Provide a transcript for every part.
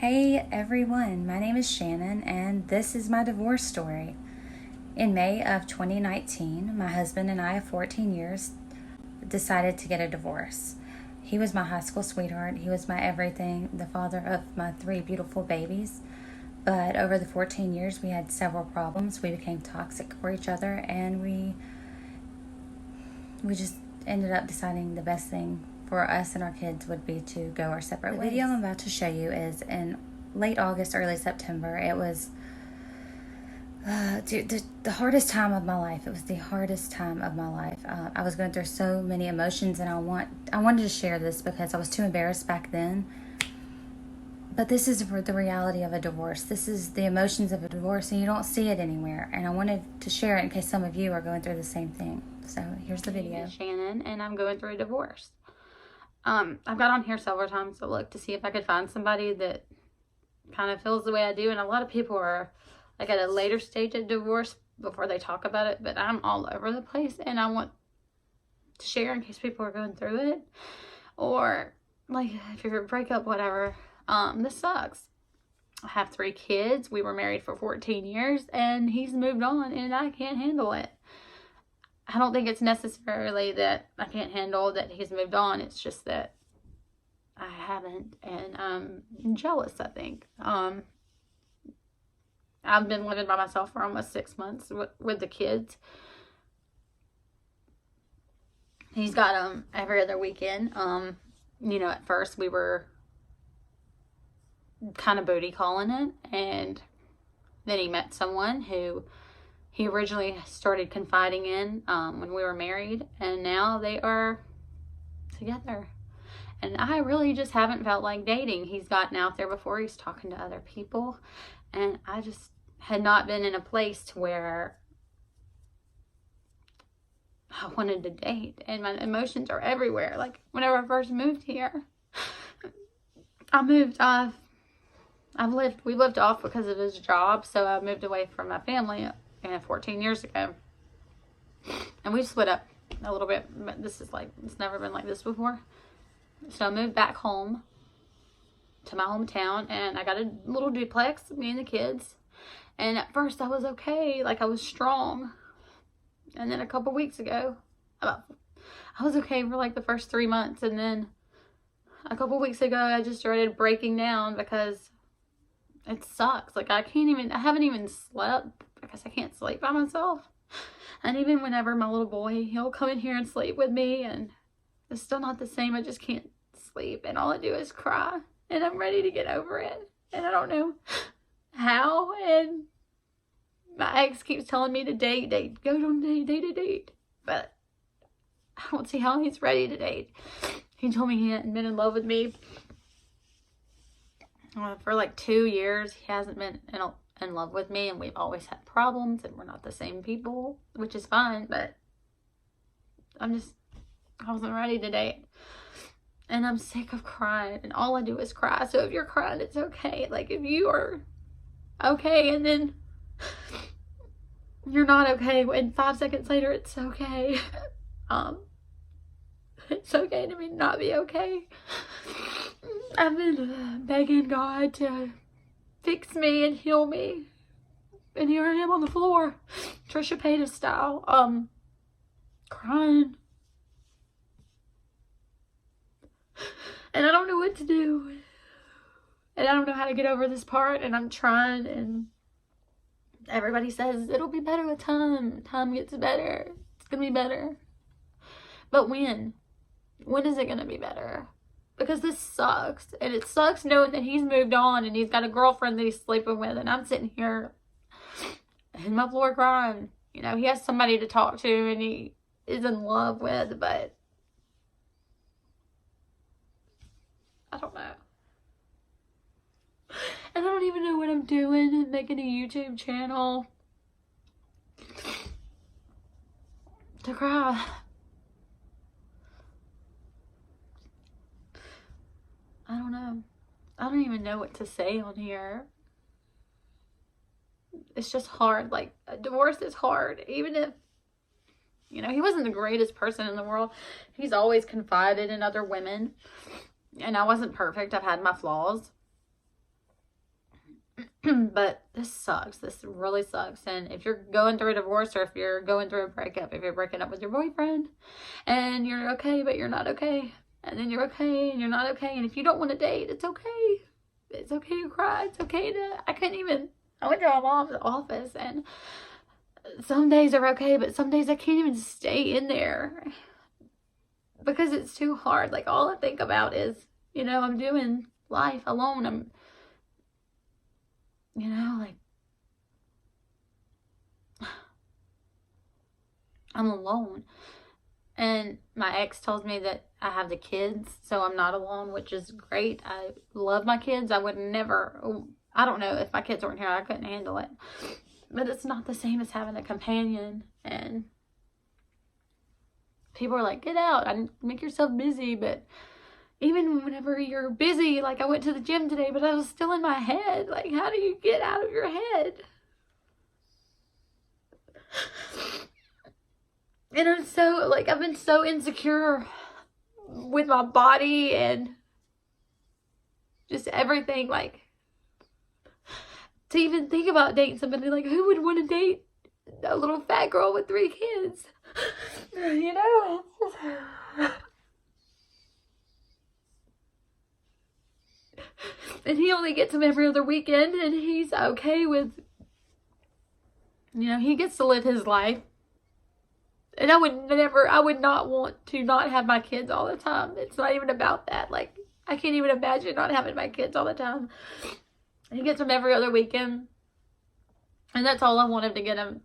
Hey everyone, my name is Shannon and this is my divorce story. In May of 2019, my husband and I of 14 years decided to get a divorce. He was my high school sweetheart, he was my everything, the father of my 3 beautiful babies. But over the 14 years, we had several problems. We became toxic for each other and we just ended up deciding the best thing for us and our kids would be to go our separate ways. The video I'm about to show you is in late August, early September. It was the hardest time of my life. It was the hardest time of my life. I was going through so many emotions, and I wanted to share this because I was too embarrassed back then. But this is the reality of a divorce. This is the emotions of a divorce, and you don't see it anywhere. And I wanted to share it in case some of you are going through the same thing. So here's the video. Shannon, and I'm going through a divorce. I've got on here several times to look to see if I could find somebody that kind of feels the way I do. And a lot of people are like at a later stage of divorce before they talk about it. But I'm all over the place, and I want to share in case people are going through it. Or like if you're a breakup, whatever. This sucks. I have 3 kids. We were married for 14 years, and he's moved on, and I can't handle it. I don't think it's necessarily that I can't handle that he's moved on. It's just that I haven't, and I'm jealous, I think. I've been living by myself for almost 6 months with the kids. He's got them every other weekend. At first we were kind of booty calling it, and then he met someone who he originally started confiding in when we were married, and now they are together. And I really just haven't felt like dating. He's gotten out there before. He's talking to other people, and I just had not been in a place to where I wanted to date, and my emotions are everywhere. Like whenever I first moved here, we lived off because of his job, so I moved away from my family 14 years ago, and we split up a little bit, but it's never been like this before. So I moved back home to my hometown, and I got a little duplex, me and the kids, and at first I was okay, like I was strong, and then a couple weeks ago, I was okay for like the first 3 months, and then a couple weeks ago I just started breaking down because it sucks. Like I haven't even slept because I can't sleep by myself. And even whenever my little boy, he'll come in here and sleep with me, and it's still not the same. I just can't sleep, and all I do is cry, and I'm ready to get over it, and I don't know how. And my ex keeps telling me to date, go on date, but I don't see how he's ready to date. He told me he hadn't been in love with me for like 2 years. He hasn't been in love with me, and we've always had problems, and we're not the same people, which is fine, but I wasn't ready to date, and I'm sick of crying, and all I do is cry. So if you're crying, it's okay. Like if you are okay and then you're not okay, and 5 seconds later it's okay. It's okay to not be okay. I've been begging God to fix me and heal me, and here I am on the floor, Trisha Paytas style, crying, and I don't know what to do, and I don't know how to get over this part, and I'm trying, and everybody says it'll be better with time gets better, it's gonna be better, but when is it gonna be better? Because this sucks, and it sucks knowing that he's moved on and he's got a girlfriend that he's sleeping with, and I'm sitting here in my floor crying. He has somebody to talk to and he is in love with, but I don't know. And I don't even know what I'm doing. I'm making a YouTube channel to cry. I don't know. I don't even know what to say on here. It's just hard. Like, a divorce is hard. Even if, he wasn't the greatest person in the world. He's always confided in other women. And I wasn't perfect. I've had my flaws. But this sucks. This really sucks. And if you're going through a divorce, or if you're going through a breakup, if you're breaking up with your boyfriend and you're okay, but you're not okay, and then you're okay and you're not okay, and if you don't want to date, it's okay. It's okay to cry. It's okay to, I went to my mom's office, and some days are okay, but some days I can't even stay in there because it's too hard. Like, all I think about is, I'm doing life alone. Like, I'm alone. And my ex tells me that I have the kids, so I'm not alone, which is great. I love my kids. I would never, I don't know, if my kids weren't here, I couldn't handle it. But it's not the same as having a companion. And people are like, get out, make yourself busy. But even whenever you're busy, like, I went to the gym today, but I was still in my head. Like, how do you get out of your head? And I'm so, like, I've been so insecure with my body and just everything. Like, to even think about dating somebody, like, who would want to date a little fat girl with 3 kids? And he only gets them every other weekend, and he's okay with, he gets to live his life. And I would not want to not have my kids all the time. It's not even about that. Like, I can't even imagine not having my kids all the time. He gets them every other weekend. And that's all I want him to get them.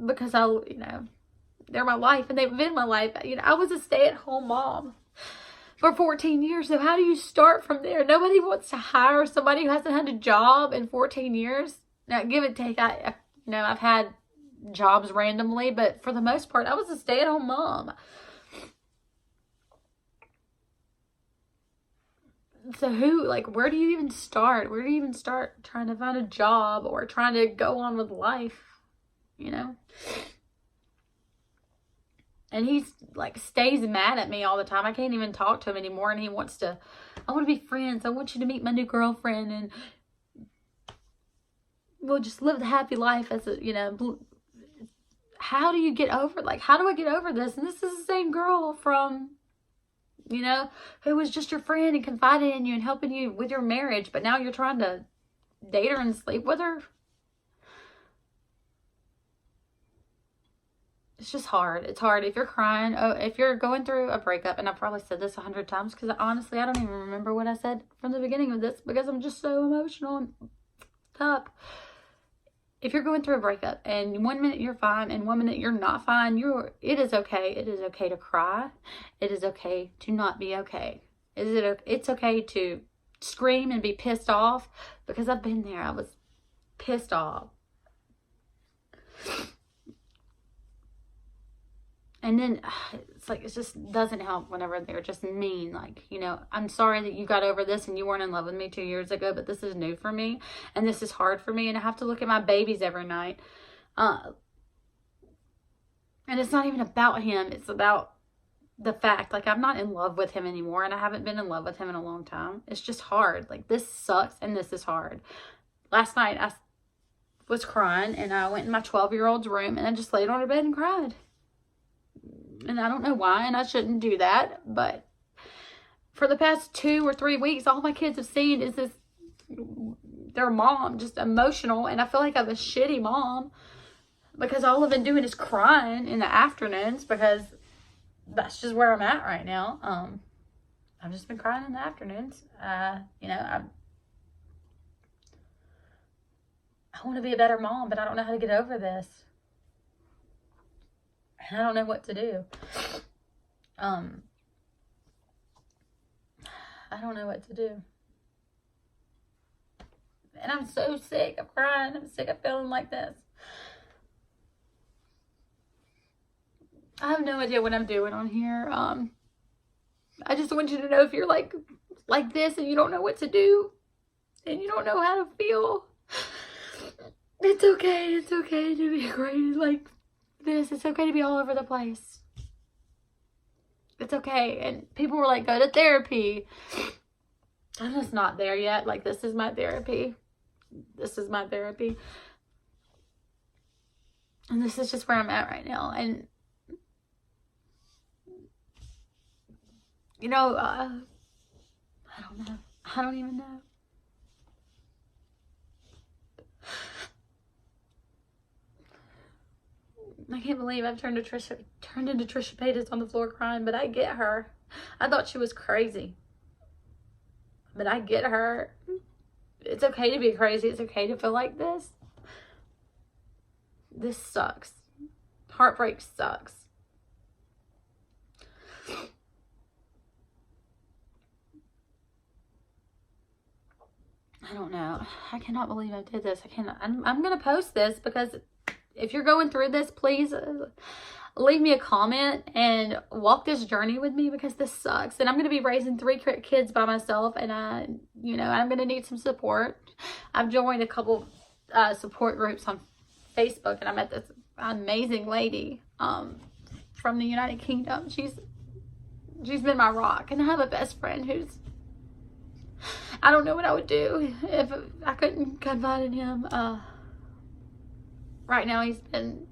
Because they're my life, and they've been my life. I was a stay-at-home mom for 14 years. So how do you start from there? Nobody wants to hire somebody who hasn't had a job in 14 years. Now, give and take, I've had jobs randomly, but for the most part, I was a stay-at-home mom. So where do you even start? Where do you even start trying to find a job or trying to go on with life? And he's like, stays mad at me all the time. I can't even talk to him anymore. And he wants to, I want to be friends. I want you to meet my new girlfriend, and we'll just live the happy life as how do you get over, how do I get over this? And this is the same girl from, who was just your friend and confided in you and helping you with your marriage. But now you're trying to date her and sleep with her. It's just hard. It's hard. If you're crying, if you're going through a breakup, and I've probably said this 100 times, because honestly, I don't even remember what I said from the beginning of this, because I'm just so emotional and up. If you're going through a breakup and 1 minute you're fine and 1 minute you're not fine, it is okay. It is okay to cry. It is okay to not be okay. It's okay to scream and be pissed off, because I've been there. I was pissed off. And then it just doesn't help whenever they're just mean. Like, I'm sorry that you got over this and you weren't in love with me 2 years ago, but this is new for me and this is hard for me, and I have to look at my babies every night. And it's not even about him. It's about the fact, I'm not in love with him anymore, and I haven't been in love with him in a long time. It's just hard. This sucks, and this is hard. Last night, I was crying, and I went in my 12-year-old's room, and I just laid on her bed and cried. And I don't know why, and I shouldn't do that, but for the past 2 or 3 weeks, all my kids have seen is their mom just emotional, and I feel like I'm a shitty mom because all I've been doing is crying in the afternoons, because that's just where I'm at right now. I've just been crying in the afternoons. I want to be a better mom, but I don't know how to get over this. I don't know what to do. I don't know what to do. And I'm so sick of crying. I'm sick of feeling like this. I have no idea what I'm doing on here. I just want you to know, if you're like this and you don't know what to do and you don't know how to feel, it's okay. It's okay to be crazy like this. It's okay to be all over the place. It's okay. And people were like, go to therapy. I'm just not there yet. Like, this is my therapy. This is my therapy. And this is just where I'm at right now. And, you know, I don't know. I don't even know. I can't believe I've turned into Trisha Paytas on the floor crying, but I get her. I thought she was crazy. But I get her. It's okay to be crazy. It's okay to feel like this. This sucks. Heartbreak sucks. I don't know. I cannot believe I did this. I cannot. I'm going to post this because if you're going through this, please leave me a comment and walk this journey with me, because this sucks. And I'm going to be raising 3 kids by myself, and I'm going to need some support. I've joined a couple support groups on Facebook, and I met this amazing lady from the United Kingdom. She's been my rock, and I have a best friend who's, I don't know what I would do if I couldn't confide in him. Right now, he's been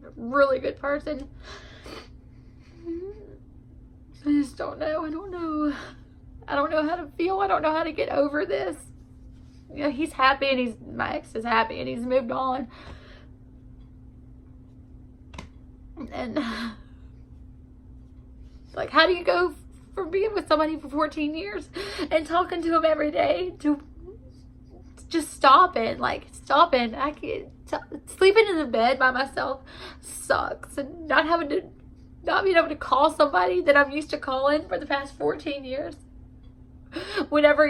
a really good person. I just don't know. I don't know. I don't know how to feel. I don't know how to get over this. You know, he's happy, and my ex is happy, and he's moved on. And, like, how do you go from being with somebody for 14 years and talking to him every day to just stopping? Like, stopping. I can't. Sleeping in the bed by myself sucks, and not being able to call somebody that I'm used to calling for the past 14 years. Whenever,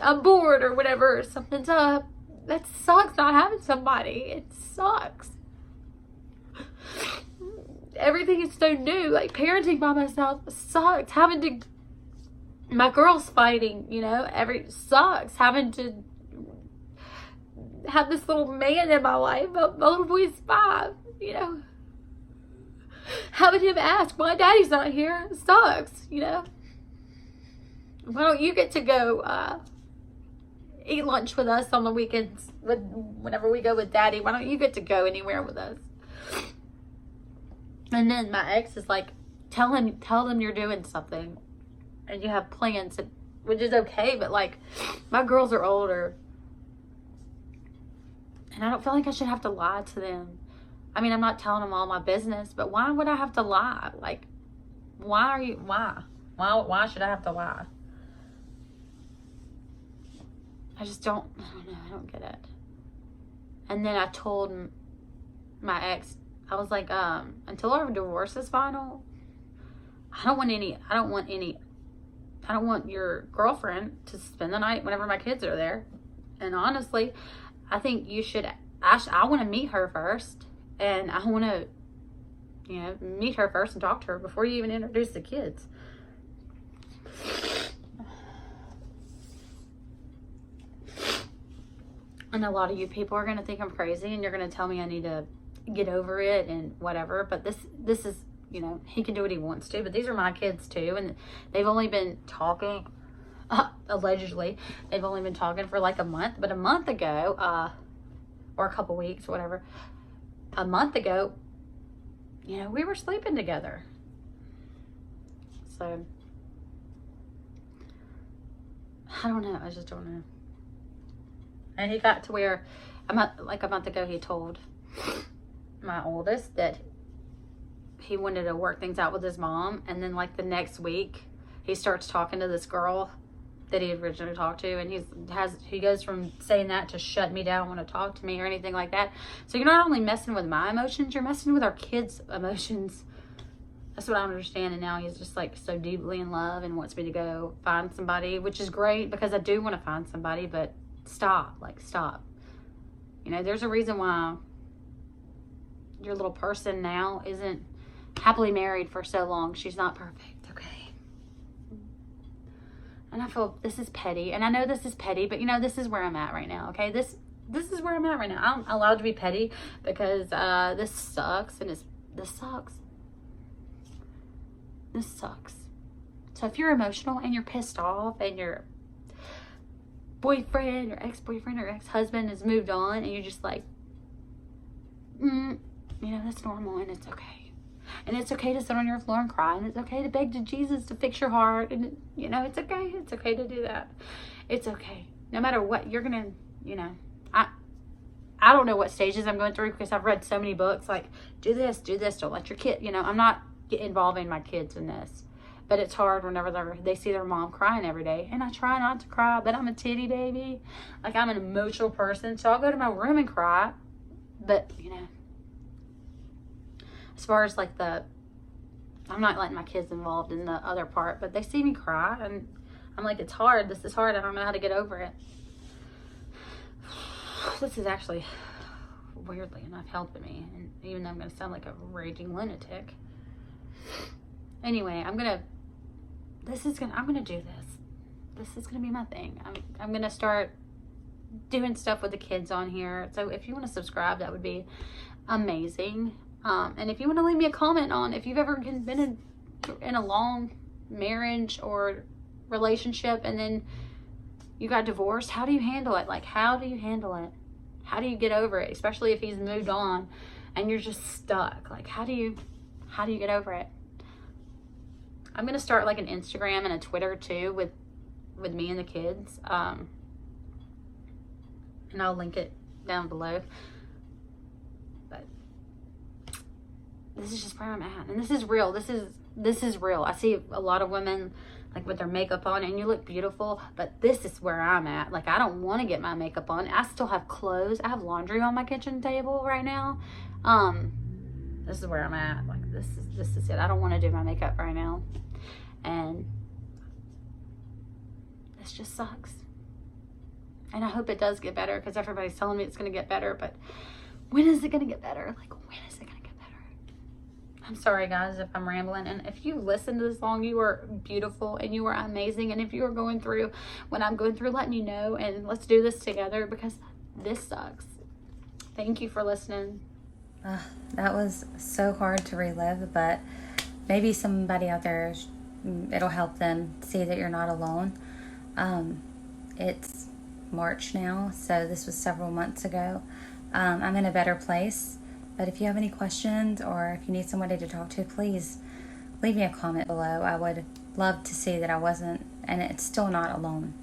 I'm bored or whatever, something's up. That sucks, not having somebody. It sucks. Everything is so new. Like, parenting by myself sucks. My girl's fighting, sucks. Having to have this little man in my life. My little boy's 5, Having him ask why daddy's not here sucks, Why don't you get to go eat lunch with us on the weekends whenever we go with daddy? Why don't you get to go anywhere with us? And then my ex is like, tell them you're doing something and you have plans, which is okay, but like, my girls are older and I don't feel like I should have to lie to them. I mean, I'm not telling them all my business, but why would I have to lie? Like, why should I have to lie? I don't know. I don't get it. And then I told my ex, I was like, until our divorce is final, I don't want your girlfriend to spend the night whenever my kids are there. And honestly, I think you should, I want to meet her first. And I want to, meet her first and talk to her before you even introduce the kids. And a lot of you people are going to think I'm crazy, and you're going to tell me I need to get over it and whatever. But this is, he can do what he wants to. But these are my kids too. And they've only been talking, allegedly, they've only been talking for like a month. But a month ago, or a couple weeks, whatever, a month ago, we were sleeping together. So, I don't know. I just don't know. And he got to where, a month ago, he told my oldest that he wanted to work things out with his mom. And then, like, the next week, he starts talking to this girl that he had originally talked to. And he goes from saying that to shut me down, want to talk to me or anything like that. So you're not only messing with my emotions, you're messing with our kids' emotions. That's what I understand. And now he's just, like, so deeply in love and wants me to go find somebody, which is great because I do want to find somebody, but stop. There's a reason why your little person now isn't happily married for so long. She's not perfect, okay? And I feel this is petty, and I know this is petty, but this is where I'm at right now, okay? This is where I'm at right now. I'm allowed to be petty because this sucks, and this sucks. This sucks. So if you're emotional and you're pissed off and your boyfriend or ex-boyfriend or ex-husband has moved on and you're just like, that's normal and it's okay. And it's okay to sit on your floor and cry, and it's okay to beg to Jesus to fix your heart, and it's okay. It's okay to do that. It's okay. No matter what you're gonna, I don't know what stages I'm going through because I've read so many books like do this, don't let your kid, I'm not involving my kids in this. But it's hard whenever they see their mom crying every day. And I try not to cry, but I'm a titty baby. Like, I'm an emotional person. So I'll go to my room and cry. But, as far as like I'm not letting my kids involved in the other part. But they see me cry. And I'm like, it's hard. This is hard. I don't know how to get over it. This is actually, weirdly enough, helping me. And even though I'm going to sound like a raging lunatic. Anyway, I'm gonna do this. This is gonna be my thing. I'm gonna start doing stuff with the kids on here. So if you want to subscribe, that would be amazing. And if you want to leave me a comment on if you've ever been in a long marriage or relationship and then you got divorced, how do you handle it? Like, how do you handle it? How do you get over it? Especially if he's moved on and you're just stuck. Like, how do you get over it? I'm going to start like an Instagram and a Twitter too with me and the kids. And I'll link it down below. But this is just where I'm at. And this is real. This is real. I see a lot of women like with their makeup on and you look beautiful, but this is where I'm at. Like, I don't want to get my makeup on. I still have clothes. I have laundry on my kitchen table right now. This is where I'm at. Like, this is it. I don't want to do my makeup right now. And this just sucks. And I hope it does get better because everybody's telling me it's going to get better. But when is it going to get better? Like, when is it going to get better? I'm sorry, guys, if I'm rambling. And if you listen to this long, you are beautiful and you are amazing. And if you are going through what I'm going through, let me know. And let's do this together because this sucks. Thank you for listening. That was so hard to relive, but maybe somebody out there, it'll help them see that you're not alone. It's March now, so this was several months ago. I'm in a better place, but if you have any questions or if you need somebody to talk to, please leave me a comment below. I would love to see that I wasn't, and it's still not alone.